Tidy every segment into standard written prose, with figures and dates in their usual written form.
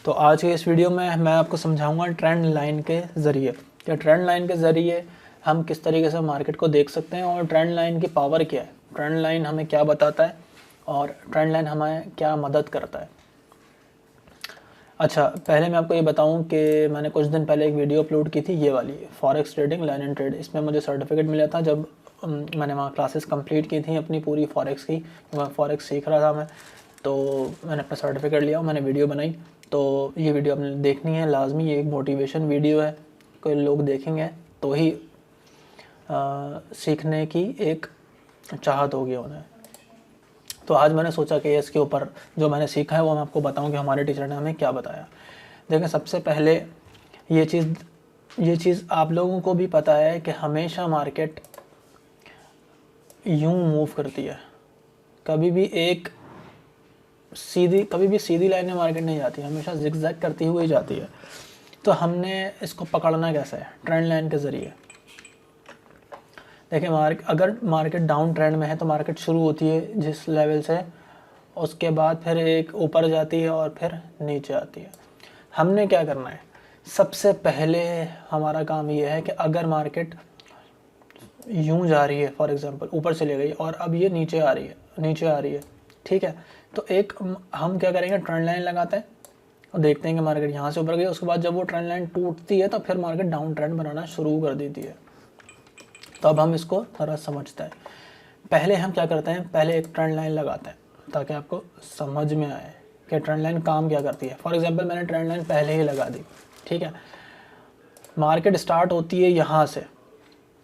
तो आज के इस वीडियो में मैं आपको समझाऊंगा ट्रेंड लाइन के ज़रिए कि ट्रेंड लाइन के ज़रिए हम किस तरीके से मार्केट को देख सकते हैं और ट्रेंड लाइन की पावर क्या है, ट्रेंड लाइन हमें क्या बताता है और ट्रेंड लाइन हमें क्या मदद करता है। अच्छा, पहले मैं आपको ये बताऊं कि मैंने कुछ दिन पहले एक वीडियो अपलोड की थी, ये वाली forex trading line and trade. इसमें मुझे सर्टिफिकेट मिला था जब मैंने वहाँ क्लासेस कंप्लीट की थी अपनी पूरी फॉरेक्स की। फॉरेक्स सीख रहा था मैं, तो मैंने अपना सर्टिफिकेट लिया, मैंने वीडियो बनाई। तो ये वीडियो आपने देखनी है लाजमी, ये एक मोटिवेशन वीडियो है, कोई लोग देखेंगे तो ही सीखने की एक चाहत होगी उन्हें। तो आज मैंने सोचा कि इसके ऊपर जो मैंने सीखा है वो मैं आपको बताऊं कि हमारे टीचर ने हमें क्या बताया। देखें, सबसे पहले ये चीज़ आप लोगों को भी पता है कि हमेशा मार्केट यूं मूव करती है, कभी भी सीधी लाइन में मार्केट नहीं जाती, हमेशा जिगजैग करती हुई जाती है। तो हमने इसको पकड़ना कैसे है? ट्रेंड लाइन के ज़रिए। देखिए, अगर मार्केट डाउन ट्रेंड में है तो मार्केट शुरू होती है जिस लेवल से, उसके बाद फिर एक ऊपर जाती है और फिर नीचे आती है। हमने क्या करना है? सबसे पहले हमारा काम ये है कि अगर मार्केट यूं जा रही है, फॉर एग्जांपल ऊपर चले गई और अब ये नीचे आ रही है, ठीक है, तो एक हम क्या करेंगे, ट्रेंड लाइन लगाते हैं और देखते हैं कि मार्केट यहाँ से ऊपर गई। उसके बाद जब वो ट्रेंड लाइन टूटती है तो फिर मार्केट डाउन ट्रेंड बनाना शुरू कर देती है। तो अब हम इसको थोड़ा समझते हैं। पहले हम क्या करते हैं, पहले एक ट्रेंड लाइन लगाते हैं ताकि आपको समझ में आए कि ट्रेंड लाइन काम क्या करती है। फॉर एग्जांपल मैंने ट्रेंड लाइन पहले ही लगा दी, ठीक है। मार्केट स्टार्ट होती है यहाँ से,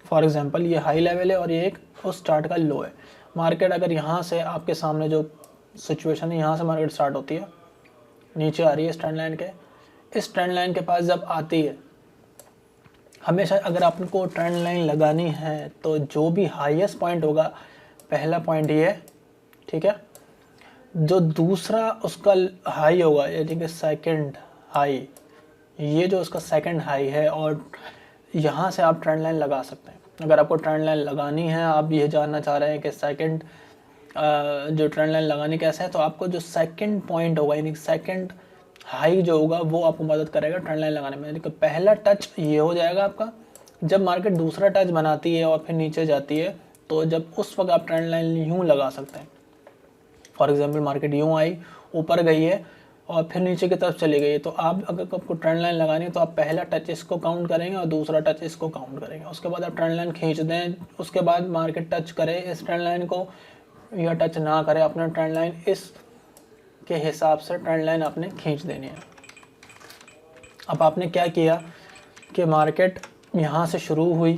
फॉर एग्जांपल ये हाई लेवल है और ये एक उस स्टार्ट का लो है। मार्केट अगर यहाँ से आपके सामने जो सिचुएशन है, यहाँ से मार्केट स्टार्ट होती है, नीचे आ रही है इस ट्रेंड लाइन के, इस ट्रेंड लाइन के पास जब आती है, हमेशा अगर आपको ट्रेंड लाइन लगानी है तो जो भी हाईएस्ट पॉइंट होगा, पहला पॉइंट ये है, ठीक है, जो दूसरा उसका हाई होगा, यानी कि सेकंड हाई, ये जो उसका सेकंड हाई है, और यहाँ से आप ट्रेंड लाइन लगा सकते हैं। अगर आपको ट्रेंड लाइन लगानी है, आप ये जानना चाह रहे हैं कि सेकंड जो ट्रेंड लाइन लगानी कैसे है, तो आपको जो सेकंड पॉइंट होगा, यानी सेकंड हाई जो होगा, वो आपको मदद करेगा ट्रेंड लाइन लगाने में। यानी कि पहला टच ये हो जाएगा आपका। जब मार्केट दूसरा टच बनाती है और फिर नीचे जाती है, तो जब उस वक्त आप ट्रेंड लाइन यूँ लगा सकते हैं। फॉर एग्जांपल मार्केट यूँ आई, ऊपर गई है और फिर नीचे की तरफ चली गई है, तो आप अगर आपको ट्रेंड लाइन लगानी है तो आप पहला टच इसको काउंट करेंगे और दूसरा टच इसको काउंट करेंगे। उसके बाद आप ट्रेंड लाइन खींच दें, उसके बाद मार्केट टच करे इस ट्रेंड लाइन को या टच ना करे, अपना ट्रेंड लाइन इस के हिसाब से ट्रेंड लाइन आपने खींच देनी है। अब आपने क्या किया कि मार्केट यहाँ से शुरू हुई,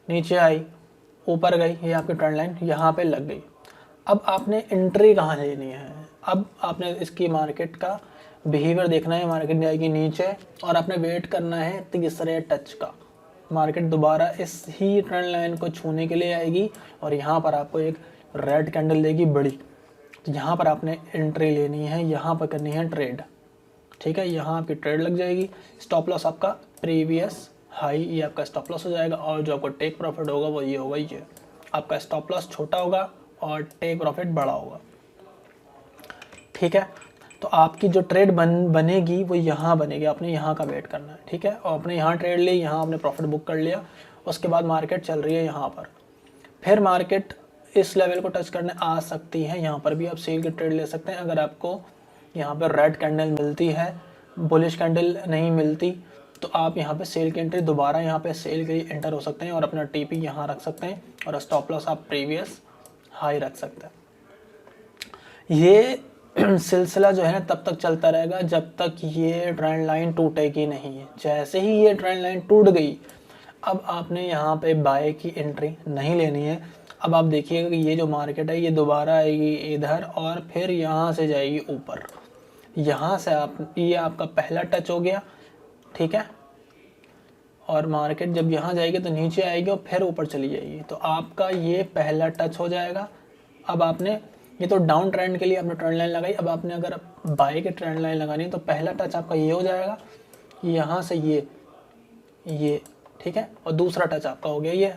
नीचे आई, ऊपर गई, ये आपकी ट्रेंड लाइन यहाँ पे लग गई। अब आपने एंट्री कहाँ लेनी है? अब आपने इसकी मार्केट का बिहेवियर देखना है। मार्केट जाएगी नीचे और आपने वेट करना है तीसरे टच का। मार्केट दोबारा इस ही ट्रेंड लाइन को छूने के लिए आएगी और यहाँ पर आपको एक रेड कैंडल देगी बड़ी, तो यहाँ पर आपने एंट्री लेनी है, यहाँ पर करनी है ट्रेड, ठीक है। यहाँ आपकी ट्रेड लग जाएगी। स्टॉप लॉस आपका प्रीवियस हाई, ये आपका स्टॉप लॉस हो जाएगा, और जो आपको टेक प्रॉफिट होगा वो ये होगा, ये आपका स्टॉप लॉस छोटा होगा और टेक प्रॉफिट बड़ा होगा, ठीक है। तो आपकी जो ट्रेड बनेगी वो यहाँ बनेगी, आपने यहाँ का वेट करना है, ठीक है। और आपने यहाँ ट्रेड ली, यहाँ आपने प्रॉफिट बुक कर लिया। उसके बाद मार्केट चल रही है यहाँ पर, फिर मार्केट इस लेवल को टच करने आ सकती है, यहाँ पर भी आप सेल की ट्रेड ले सकते हैं। अगर आपको यहाँ पर रेड कैंडल मिलती है, बुलिश कैंडल नहीं मिलती, तो आप यहाँ पे सेल की एंट्री दोबारा यहाँ पे सेल के लिए एंटर हो सकते हैं और अपना टीपी यहाँ रख सकते हैं और स्टॉप लॉस आप प्रीवियस हाई रख सकते हैं। ये सिलसिला जो है ना तब तक चलता रहेगा जब तक ये ट्रेंड लाइन टूटेगी नहीं है। जैसे ही ये ट्रेंड लाइन टूट गई, अब आपने यहाँ पे बाय की एंट्री नहीं लेनी है। अब आप देखिएगा कि ये जो मार्केट है ये दोबारा आएगी इधर और फिर यहाँ से जाएगी ऊपर। यहाँ से ये आपका पहला टच हो गया, ठीक है, और मार्केट जब यहाँ जाएगी तो नीचे आएगी और फिर ऊपर चली जाएगी, तो आपका ये पहला टच हो जाएगा। अब आपने ये तो डाउन ट्रेंड के लिए आपने ट्रेंड लाइन लगाई, अब आपने अगर बाय के ट्रेंड लाइन लगानी है तो पहला टच आपका ये हो जाएगा, यहाँ से ये, ठीक है, और दूसरा टच आपका हो गया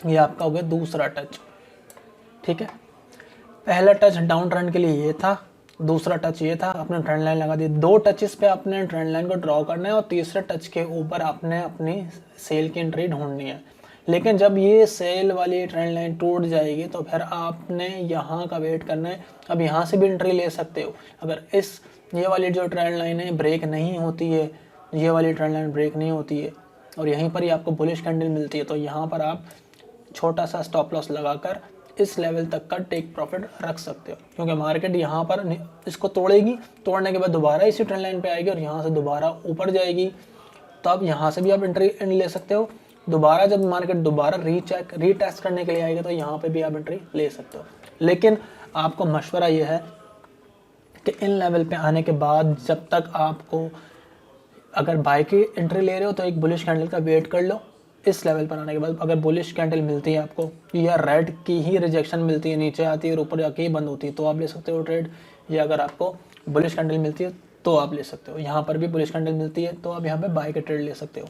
ये आपका हो गया दूसरा टच, ठीक है। पहला टच डाउन ट्रेंड के लिए ये था, दूसरा टच ये था, आपने ट्रेंड लाइन लगा दी। 2 टचेस पे आपने ट्रेंड लाइन को ड्रॉ करना है और तीसरे टच के ऊपर आपने अपनी सेल की एंट्री ढूंढनी है। लेकिन जब ये सेल वाली ट्रेंड लाइन टूट जाएगी तो फिर आपने यहाँ का वेट करना है। अब यहाँ से भी एंट्री ले सकते हो। अगर ये वाली जो ट्रेंड लाइन है ब्रेक नहीं होती है, ये वाली ट्रेंड लाइन ब्रेक नहीं होती है और यहीं पर ही आपको बुलिश कैंडल मिलती है, तो यहाँ पर आप छोटा सा स्टॉप लॉस लगाकर इस लेवल तक का टेक प्रॉफिट रख सकते हो। क्योंकि मार्केट यहाँ पर इसको तोड़ेगी, तोड़ने के बाद दोबारा इसी ट्रेंड लाइन पे आएगी और यहाँ से दोबारा ऊपर जाएगी, तो अब यहाँ से भी आप एंट्री ले सकते हो। दोबारा जब मार्केट दोबारा रीटेस्ट करने के लिए आएगा तो यहाँ पे भी आप एंट्री ले सकते हो। लेकिन आपको मशवरा ये है कि इन लेवल पे आने के बाद जब तक आपको अगर बाय की एंट्री ले रहे हो तो एक बुलिश कैंडल का वेट कर लो। इस लेवल पर आने के बाद अगर बुलिश कैंडल मिलती है आपको या रेड की ही रिजेक्शन मिलती है, नीचे आती है और ऊपर जाके ही बंद होती है, तो आप ले सकते हो ट्रेड। या अगर आपको बुलिश कैंडल मिलती है तो आप ले सकते हो। यहाँ पर भी बुलिश कैंडल मिलती है तो आप यहाँ पे बाय के ट्रेड ले सकते हो।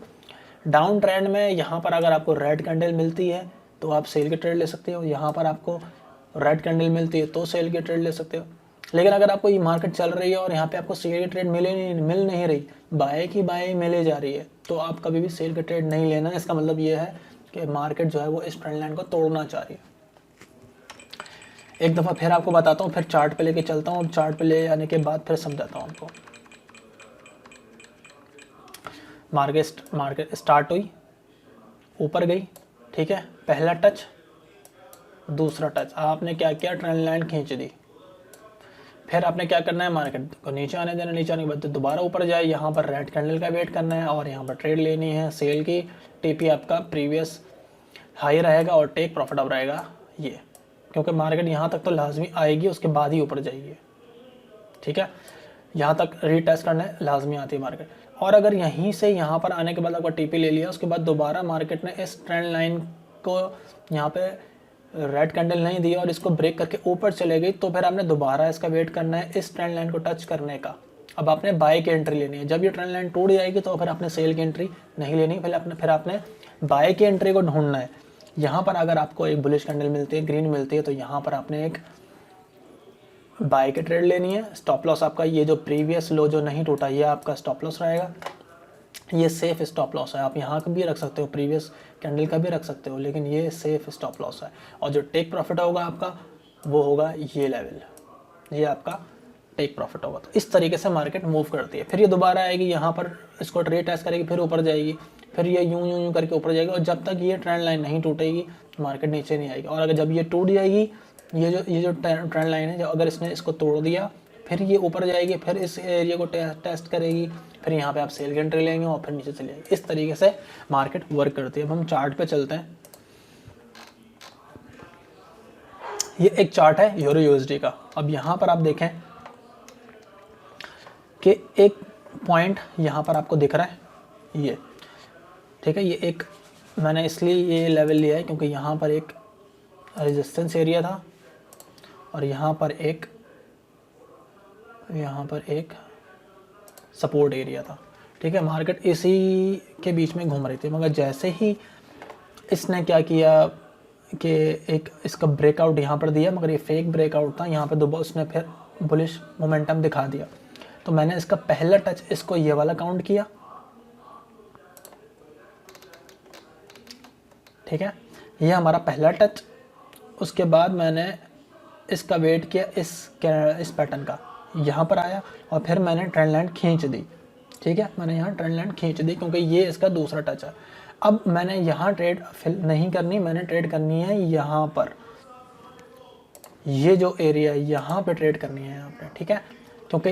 डाउन ट्रेंड में यहाँ पर अगर आपको रेड कैंडल मिलती है तो आप सेल के ट्रेड ले सकते हो। यहाँ पर आपको रेड कैंडल मिलती है तो सेल के ट्रेड ले सकते हो। लेकिन अगर आपको ये मार्केट चल रही है और यहाँ पे आपको सेल की ट्रेड मिल नहीं रही, बाय की बाय मिले जा रही है, तो आप कभी भी सेल की ट्रेड नहीं लेना। इसका मतलब ये है कि मार्केट जो है वो इस ट्रेंड लाइन को तोड़ना चाह रही है। एक दफ़ा फिर आपको बताता हूँ, फिर चार्ट पे लेके चलता हूँ। चार्ट पे ले आने के बाद फिर समझाता हूँ आपको। मार्केट स्टार्ट हुई, ऊपर गई, ठीक है, पहला टच, दूसरा टच, आपने क्या किया, ट्रेंड लाइन खींच दी। फिर आपने क्या करना है, मार्केट को नीचे आने देना। नीचे आने के बाद दोबारा ऊपर जाए, यहाँ पर रेड कैंडल का वेट करना है और यहाँ पर ट्रेड लेनी है सेल की। टीपी आपका प्रीवियस हाई रहेगा और टेक प्रॉफिट अब रहेगा ये, क्योंकि मार्केट यहाँ तक तो लाजमी आएगी, उसके बाद ही ऊपर जाएगी, ठीक है। यहाँ तक रीटेस्ट करना है, लाजमी आती है मार्केट। और अगर यहीं से यहाँ पर आने के बाद आपका टीपी ले लिया, उसके बाद दोबारा मार्केट ने इस ट्रेंड लाइन को यहाँ पे रेड कैंडल नहीं दी और इसको ब्रेक करके ऊपर चले गई, तो फिर आपने दोबारा इसका वेट करना है इस ट्रेंड लाइन को टच करने का। अब आपने बाय की एंट्री लेनी है। जब ये ट्रेंड लाइन टूट जाएगी तो फिर आपने सेल की एंट्री नहीं लेनी, फिर आपने बाय की एंट्री को ढूंढना है। यहाँ पर अगर आपको एक बुलिश कैंडल मिलती है, ग्रीन मिलती है, तो यहाँ पर आपने एक बाय की ट्रेड लेनी है। स्टॉप लॉस आपका ये जो प्रीवियस लो जो नहीं टूटा, ये आपका स्टॉप लॉस रहेगा। ये सेफ स्टॉप लॉस है, आप यहाँ का भी रख सकते हो, प्रीवियस कैंडल का भी रख सकते हो, लेकिन ये सेफ स्टॉप लॉस है। और जो टेक प्रॉफिट होगा आपका वो होगा ये लेवल, ये आपका टेक प्रॉफिट होगा। तो इस तरीके से मार्केट मूव करती है। फिर ये दोबारा आएगी, यहाँ पर इसको रीटेस्ट करेगी, फिर ऊपर जाएगी, फिर ये यूं यूं यूं करके ऊपर जाएगी। और जब तक ये ट्रेंड लाइन नहीं टूटेगी मार्केट नीचे नहीं आएगी। और अगर जब ये टूट जाएगी, ये जो ट्रेंड लाइन है, जब अगर इसने इसको तोड़ दिया, फिर ये ऊपर जाएगी, फिर इस एरिया को टेस्ट करेगी, फिर यहाँ पे आप सेल की एंट्री लेंगे और फिर नीचे चले जाएगी। इस तरीके से मार्केट वर्क करती है। अब हम चार्ट पे चलते हैं। ये एक चार्ट है यूरो यूएसडी का। अब यहाँ पर आप देखें कि एक पॉइंट यहाँ पर आपको दिख रहा है, ये ठीक है। ये एक मैंने इसलिए ये लेवल लिया है क्योंकि यहाँ पर एक रेजिस्टेंस एरिया था और यहाँ पर एक सपोर्ट एरिया था, ठीक है। मार्केट इसी के बीच में घूम रही थी, मगर जैसे ही इसने क्या किया कि एक इसका ब्रेकआउट यहाँ पर दिया, मगर ये फेक ब्रेकआउट था। यहाँ पर दोबारा उसने फिर बुलिश मोमेंटम दिखा दिया, तो मैंने इसका पहला टच इसको ये वाला काउंट किया, ठीक है। ये हमारा पहला टच। उसके बाद मैंने इसका वेट किया इस पैटर्न का, यहाँ पर आया और फिर मैंने ट्रेंड लाइन खींच दी, ठीक है। मैंने यहाँ ट्रेंड लाइन खींच दी क्योंकि ये इसका दूसरा टच है। अब मैंने यहाँ ट्रेड फिल नहीं करनी, मैंने ट्रेड करनी है यहाँ पर, ये जो एरिया यहाँ पे ट्रेड करनी है यहाँ पे, ठीक है। क्योंकि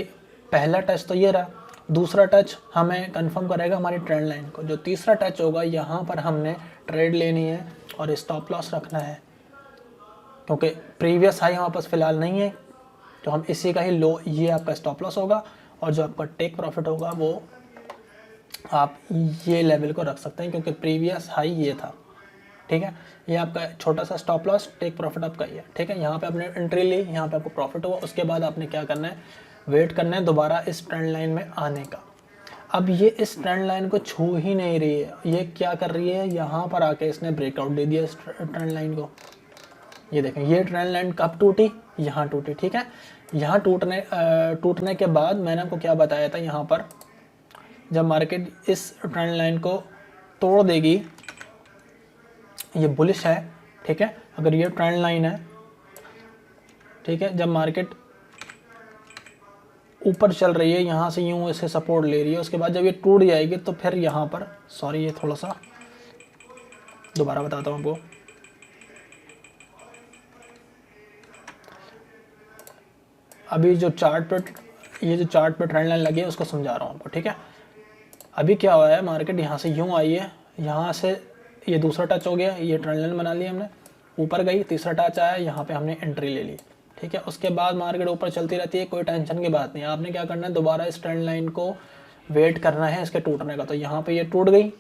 पहला टच तो ये रहा, दूसरा टच हमें कंफर्म करेगा हमारी ट्रेंड लाइन को। जो तीसरा टच होगा यहाँ पर हमने ट्रेड लेनी है और स्टॉप लॉस रखना है, क्योंकि प्रीवियस हाई हमारे पास फिलहाल नहीं है, तो हम इसी का ही लो, ये आपका स्टॉप लॉस होगा। और जो आपका टेक प्रॉफिट होगा वो आप ये लेवल को रख सकते हैं, क्योंकि प्रीवियस हाई ये था, ठीक है। ये आपका छोटा सा स्टॉप लॉस, टेक प्रॉफिट आपका ये, ठीक है। यहाँ पे आपने एंट्री ली, यहाँ पे आपको प्रॉफिट हुआ। उसके बाद आपने क्या करना है, वेट करना है दोबारा इस ट्रेंड लाइन में आने का। अब ये इस ट्रेंड लाइन को छू ही नहीं रही है, ये क्या कर रही है, यहाँ पर आके इसने ब्रेकआउट दे दिया इस ट्रेंड लाइन को। ये देखें, ये ट्रेंड लाइन कब टूटी, यहाँ टूटी, ठीक है। यहाँ टूटने के बाद मैंने आपको क्या बताया था, यहाँ पर जब मार्केट इस ट्रेंड लाइन को तोड़ देगी, ये बुलिश है, ठीक है, अगर ये ट्रेंड लाइन है, ठीक है, जब मार्केट ऊपर चल रही है, यहाँ से यूँ इसे सपोर्ट ले रही है, उसके बाद जब ये टूट जाएगी तो फिर यहाँ पर, सॉरी ये थोड़ा सा दोबारा बताता हूँ आपको, अभी जो चार्ट पे ट्रेंड लाइन लगी है उसको समझा रहा हूँ आपको, ठीक है। अभी क्या हुआ है, मार्केट यहाँ से यूँ आई है, यहाँ से ये दूसरा टच हो गया, ये ट्रेंड लाइन बना लिया हमने, ऊपर गई, तीसरा टच आया, यहाँ पे हमने एंट्री ले ली, ठीक है। उसके बाद मार्केट ऊपर चलती रहती है, कोई टेंशन की बात नहीं, आपने क्या करना है, दोबारा इस ट्रेंड लाइन को वेट करना है इसके टूटने का। तो यहाँ पे ये टूट गई,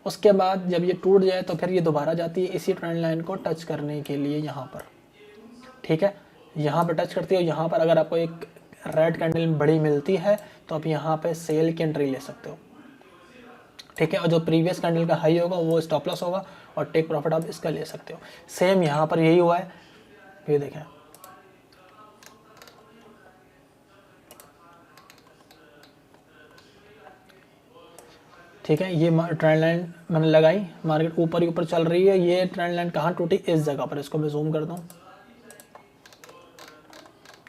उसके बाद जब ये टूट जाए तो फिर ये दोबारा जाती है इसी ट्रेंड लाइन को टच करने के लिए यहाँ पर, ठीक है, यहाँ पर टच करती है। यहाँ पर अगर आपको एक रेड कैंडल बड़ी मिलती है तो आप यहाँ पे सेल की एंट्री ले सकते हो, ठीक है, और जो प्रीवियस कैंडल का हाई होगा वो स्टॉप लॉस होगा और टेक प्रॉफिट आप इसका ले सकते हो। सेम यहाँ पर यही हुआ है, ये देखें, ठीक है, ये ट्रेंड लाइन मैंने लगाई, मार्केट ऊपर ही ऊपर चल रही है, ये ट्रेंड लाइन कहाँ टूटी, इस जगह पर, इसको मैं जूम करता हूँ,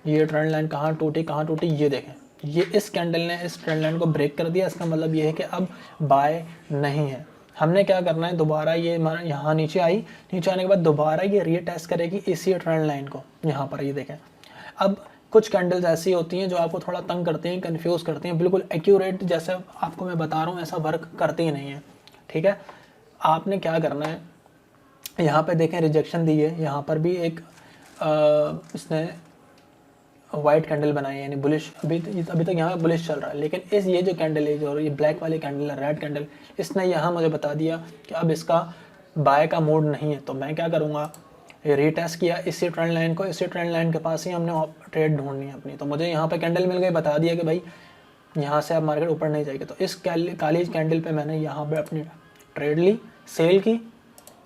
ये ट्रेंड लाइन कहाँ टूटी, ये देखें, ये इस कैंडल ने इस ट्रेंड लाइन को ब्रेक कर दिया। इसका मतलब ये है कि अब बाय नहीं है। हमने क्या करना है, दोबारा ये यहाँ नीचे आई, नीचे आने के बाद दोबारा ये रीटेस्ट करेगी इसी ट्रेंड लाइन को, यहाँ पर ये देखें। अब कुछ कैंडल्स ऐसी होती हैं जो आपको थोड़ा तंग करती हैं, कंफ्यूज करती हैं, बिल्कुल एक्यूरेट जैसे आपको मैं बता रहा हूँ ऐसा वर्क करती ही नहीं है, ठीक है। आपने क्या करना है, यहाँ पे देखें रिजेक्शन दी है, यहाँ पर भी एक इसने वाइट कैंडल बनाई है, यानी बुलिश, अभी तक यहाँ बुलिश चल रहा है, लेकिन ये जो कैंडल है, जो ये ब्लैक वाली कैंडल है, रेड कैंडल, इसने यहाँ मुझे बता दिया कि अब इसका बाय का मूड नहीं है। तो मैं क्या करूँगा, ये रीटेस्ट किया इसी ट्रेंड लाइन को, इसी ट्रेंड लाइन के पास ही हमने ट्रेड ढूंढनी है अपनी। तो मुझे यहाँ पे कैंडल मिल गई, बता दिया कि भाई यहाँ से अब मार्केट ऊपर नहीं जाएगी। तो इस काली कैंडल पे मैंने यहाँ पे अपनी ट्रेड ली, सेल की,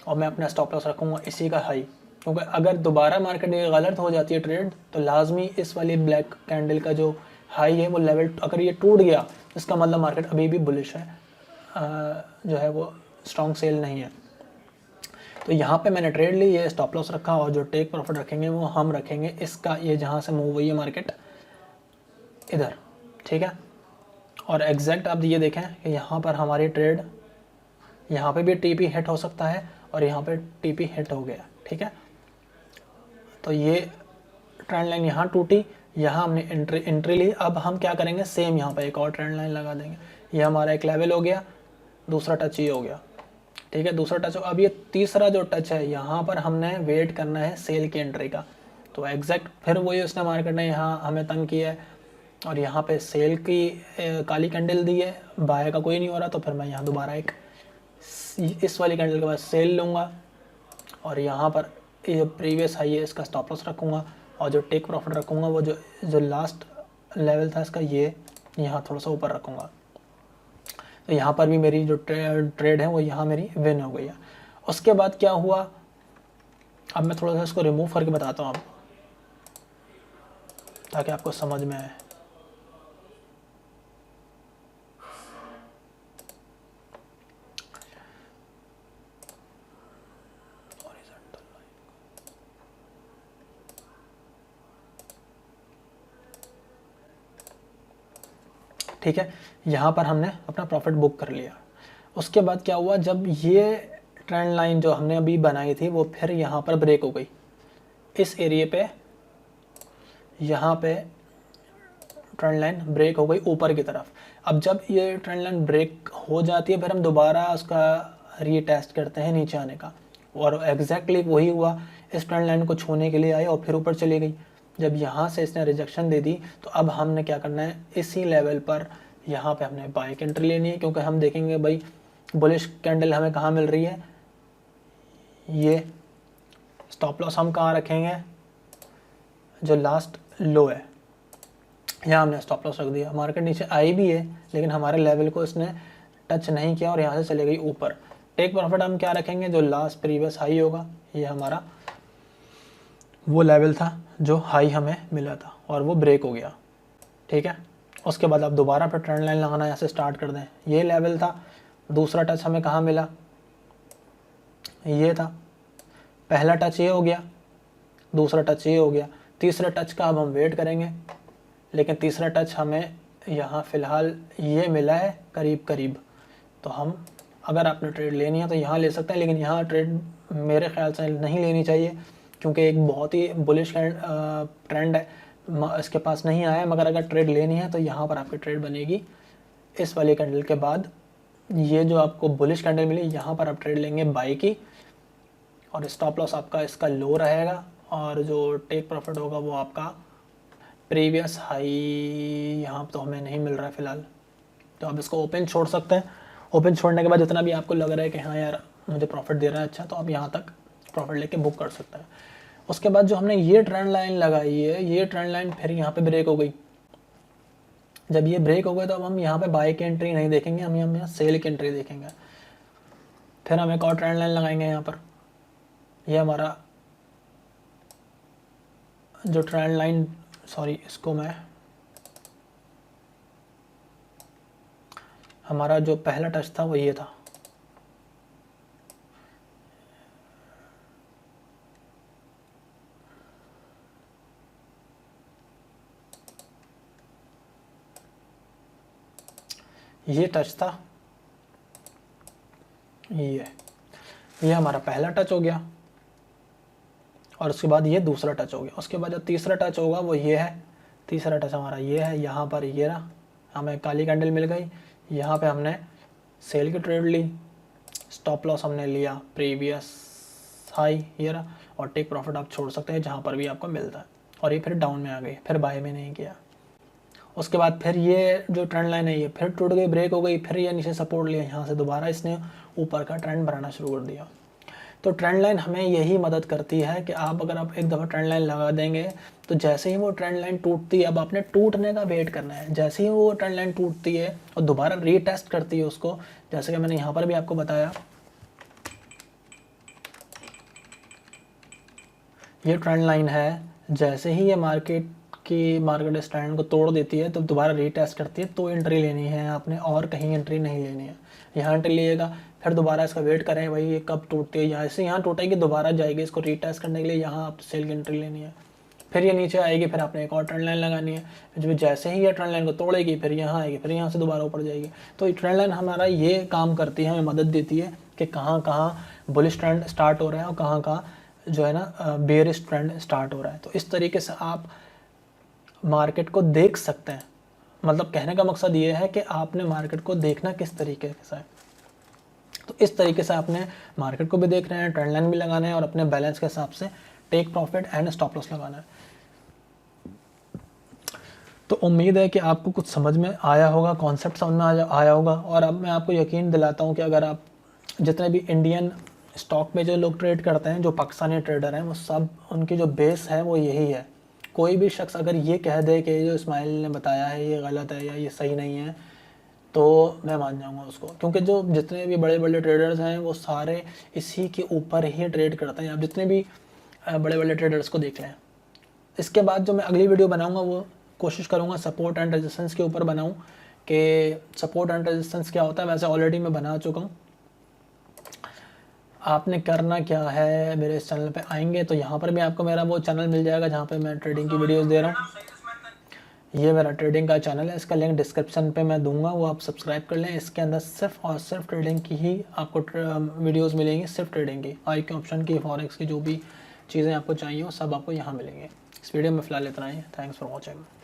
और मैं अपना स्टॉप लॉस रखूँगा इसी का हाई, क्योंकि अगर दोबारा मार्केट ये गलत हो जाती है ट्रेड तो लाजमी इस वाली ब्लैक कैंडल का जो हाई है वो लेवल, अगर ये टूट गया इसका मतलब मार्केट अभी भी बुलिश है, जो है वो स्ट्रॉन्ग सेल नहीं है। तो यहाँ पे मैंने ट्रेड ली, ये स्टॉप लॉस रखा, और जो टेक प्रॉफिट रखेंगे वो हम रखेंगे इसका, ये जहाँ से मूव हुई है मार्केट इधर, ठीक है। और एग्जैक्ट आप ये देखें कि यहाँ पर हमारी ट्रेड, यहाँ पे भी टीपी हिट हो सकता है और यहाँ पे टीपी हिट हो गया, ठीक है। तो ये ट्रेंड लाइन यहाँ टूटी, यहाँ हमने एंट्री ली। अब हम क्या करेंगे, सेम यहाँ पे एक और ट्रेंड लाइन लगा देंगे, ये हमारा एक लेवल हो गया, दूसरा टच ये हो गया, ठीक है, दूसरा टच। अब ये तीसरा जो टच है, यहाँ पर हमने वेट करना है सेल की एंट्री का। तो एग्जैक्ट फिर वही उसने मार्केट ने यहाँ हमें तंग किया है, और यहाँ पे सेल की काली कैंडल दी है, बाय का कोई नहीं हो रहा। तो फिर मैं यहाँ दोबारा एक इस वाली कैंडल के बाद सेल लूँगा, और यहाँ पर ये प्रीवियस हाई है इसका स्टॉप लॉस रखूँगा, और जो टेक प्रॉफिट रखूँगा वो जो लास्ट लेवल था इसका, ये यहाँ थोड़ा सा ऊपर रखूँगा। तो यहाँ पर भी मेरी जो ट्रेड है वो यहाँ मेरी विन हो गई है। उसके बाद क्या हुआ, अब मैं थोड़ा सा इसको रिमूव करके बताता हूँ आपको, ताकि आपको समझ में आए। ठीक है, यहाँ पर हमने अपना प्रॉफिट बुक कर लिया। उसके बाद क्या हुआ, जब ये ट्रेंड लाइन जो हमने अभी बनाई थी वो फिर यहाँ पर ब्रेक हो गई, इस एरिया पे, यहाँ पे ट्रेंड लाइन ब्रेक हो गई ऊपर की तरफ। अब जब ये ट्रेंड लाइन ब्रेक हो जाती है फिर हम दोबारा उसका रीटेस्ट करते हैं नीचे आने का, और एग्जैक्टली वही हुआ, इस ट्रेंड लाइन को छूने के लिए आई और फिर ऊपर चली गई। जब यहाँ से इसने रिजेक्शन दे दी तो अब हमने क्या करना है, इसी लेवल पर यहाँ पे हमने बाय की एंट्री लेनी है, क्योंकि हम देखेंगे भाई बुलिश कैंडल हमें कहाँ मिल रही है, ये स्टॉप लॉस हम कहाँ रखेंगे, जो लास्ट लो है यहाँ हमने स्टॉप लॉस रख दिया। मार्केट नीचे आई भी है लेकिन हमारे लेवल को इसने टच नहीं किया और यहाँ से चले गई ऊपर। टेक प्रॉफिट हम क्या रखेंगे, जो लास्ट प्रीवियस हाई होगा, ये हमारा वो लेवल था जो हाई हमें मिला था, और वो ब्रेक हो गया, ठीक है। उसके बाद आप दोबारा फिर ट्रेंड लाइन लगाना ऐसे स्टार्ट कर दें। ये लेवल था, दूसरा टच हमें कहाँ मिला, ये था, पहला टच ये हो गया, दूसरा टच ये हो गया, तीसरे टच का अब हम वेट करेंगे, लेकिन तीसरा टच हमें यहाँ फ़िलहाल ये मिला है करीब करीब। तो हम अगर आपने ट्रेड लेनी है तो यहाँ ले सकते हैं, लेकिन यहाँ ट्रेड मेरे ख्याल से नहीं लेनी चाहिए, क्योंकि एक बहुत ही बुलिश ट्रेंड है, इसके पास नहीं आया है। मगर अगर ट्रेड लेनी है तो यहाँ पर आपकी ट्रेड बनेगी इस वाली कैंडल के बाद। ये जो आपको बुलिश कैंडल मिली, यहाँ पर आप ट्रेड लेंगे बाई की, और स्टॉप लॉस आपका इसका लो रहेगा, और जो टेक प्रॉफिट होगा वो आपका प्रीवियस हाई यहाँ तो हमें नहीं मिल रहा है फ़िलहाल, तो आप इसको ओपन छोड़ सकते हैं। ओपन छोड़ने के बाद जितना भी आपको लग रहा है कि हाँ यार मुझे प्रॉफिट दे रहा है अच्छा, तो आप यहाँ तक प्रॉफिट लेके बुक कर सकते हैं। उसके बाद जो हमने ये ट्रेंड लाइन लगाई है, ये ट्रेंड लाइन फिर यहाँ पे ब्रेक हो गई। जब ये ब्रेक हो गए तो अब हम यहाँ पे बाय की एंट्री नहीं देखेंगे, हम यहाँ सेल की एंट्री देखेंगे। फिर हम एक और ट्रेंड लाइन लगाएंगे यहाँ पर। ये हमारा जो ट्रेंड लाइन, सॉरी इसको मैं, हमारा जो पहला टच था वो ये था, ये टच था, ये हमारा पहला टच हो गया, और उसके बाद ये दूसरा टच हो गया। उसके बाद जो तीसरा टच होगा वो ये है, तीसरा टच हमारा ये है। यहाँ पर ये रहा, हमें काली कैंडल मिल गई, यहाँ पे हमने सेल की ट्रेड ली, स्टॉप लॉस हमने लिया प्रीवियस हाई ये रहा, और टेक प्रॉफिट आप छोड़ सकते हैं जहाँ पर भी आपको मिलता है। और ये फिर डाउन में आ गई, फिर बाय में नहीं किया। उसके बाद फिर ये जो ट्रेंड लाइन है ये फिर टूट गई, ब्रेक हो गई, फिर ये नीचे सपोर्ट लिया, यहाँ से दोबारा इसने ऊपर का ट्रेंड बनाना शुरू कर दिया। तो ट्रेंड लाइन हमें यही मदद करती है कि आप अगर आप एक दफ़ा ट्रेंड लाइन लगा देंगे तो जैसे ही वो ट्रेंड लाइन टूटती है, अब आपने टूटने का वेट करना है। जैसे ही वो ट्रेंड लाइन टूटती है और दोबारा रीटेस्ट करती है उसको, जैसे कि मैंने यहाँ पर भी आपको बताया, ये ट्रेंड लाइन है, जैसे ही ये मार्केट स्टैंड को तोड़ देती है तो दोबारा रीटेस्ट करती है, तो एंट्री लेनी है आपने, और कहीं एंट्री नहीं लेनी है। यहाँ एंट्री लिएगा, फिर दोबारा इसका वेट करें भाई ये कब टूटती है, यहाँ से यहाँ टूटेगी दोबारा जाएगी, इसको रीटेस्ट करने के लिए यहाँ आप सेल की एंट्री लेनी है। फिर ये नीचे आएगी, फिर आपने एक और ट्रेंड लाइन लगानी है, जब जैसे ही ये ट्रेंड लाइन को तोड़ेगी फिर यहाँ आएगी, फिर यहाँ से दोबारा ऊपर जाएगी। तो ट्रेंड लाइन हमारा ये काम करती है, हमें मदद देती है कि कहाँ कहाँ बुलिश ट्रेंड स्टार्ट हो रहा है और कहाँ कहाँ जो है ना बेयरिश ट्रेंड स्टार्ट हो रहा है। तो इस तरीके से आप मार्केट को देख सकते हैं। मतलब कहने का मकसद ये है कि आपने मार्केट को देखना किस तरीके से है। तो इस तरीके से आपने मार्केट को भी देख रहे हैं, ट्रेंड लाइन भी लगाना है, और अपने बैलेंस के हिसाब से take profit and stop loss लगाना है। तो उम्मीद है कि आपको कुछ समझ में आया होगा, कॉन्सेप्ट समझ में आया होगा। और अब मैं आपको यकीन दिलाता हूँ कि अगर आप जितने भी इंडियन स्टॉक में जो लोग ट्रेड करते हैं, जो पाकिस्तानी ट्रेडर हैं, वो सब उनकी जो बेस है वो यही है। कोई भी शख्स अगर ये कह दे कि जो इस्माइल ने बताया है ये गलत है या ये सही नहीं है, तो मैं मान जाऊंगा उसको, क्योंकि जो जितने भी बड़े बड़े ट्रेडर्स हैं वो सारे इसी के ऊपर ही ट्रेड करते हैं। आप जितने भी बड़े बड़े ट्रेडर्स को देख लें। इसके बाद जो मैं अगली वीडियो बनाऊंगा वो कोशिश करूंगा सपोर्ट एंड रेजिस्टेंस के ऊपर बनाऊं, कि सपोर्ट एंड रेजिस्टेंस क्या होता है। वैसे ऑलरेडी मैं बना चुका हूँ। आपने करना क्या है, मेरे इस चैनल पे आएंगे तो यहाँ पर भी आपको मेरा वो चैनल मिल जाएगा जहाँ पे मैं ट्रेडिंग की वीडियोस दे रहा हूँ। ये मेरा ट्रेडिंग का चैनल है, इसका लिंक डिस्क्रिप्शन पे मैं दूंगा, वो आप सब्सक्राइब कर लें। इसके अंदर सिर्फ और सिर्फ ट्रेडिंग की ही आपको वीडियोस मिलेंगी, सिर्फ ट्रेडिंग की, IQ ऑप्शन की, फॉरेक्स की, जो भी चीज़ें आपको चाहिए वो सब आपको यहाँ मिलेंगे। इस वीडियो में फ़िलहाल इतना ही। Thanks for watching.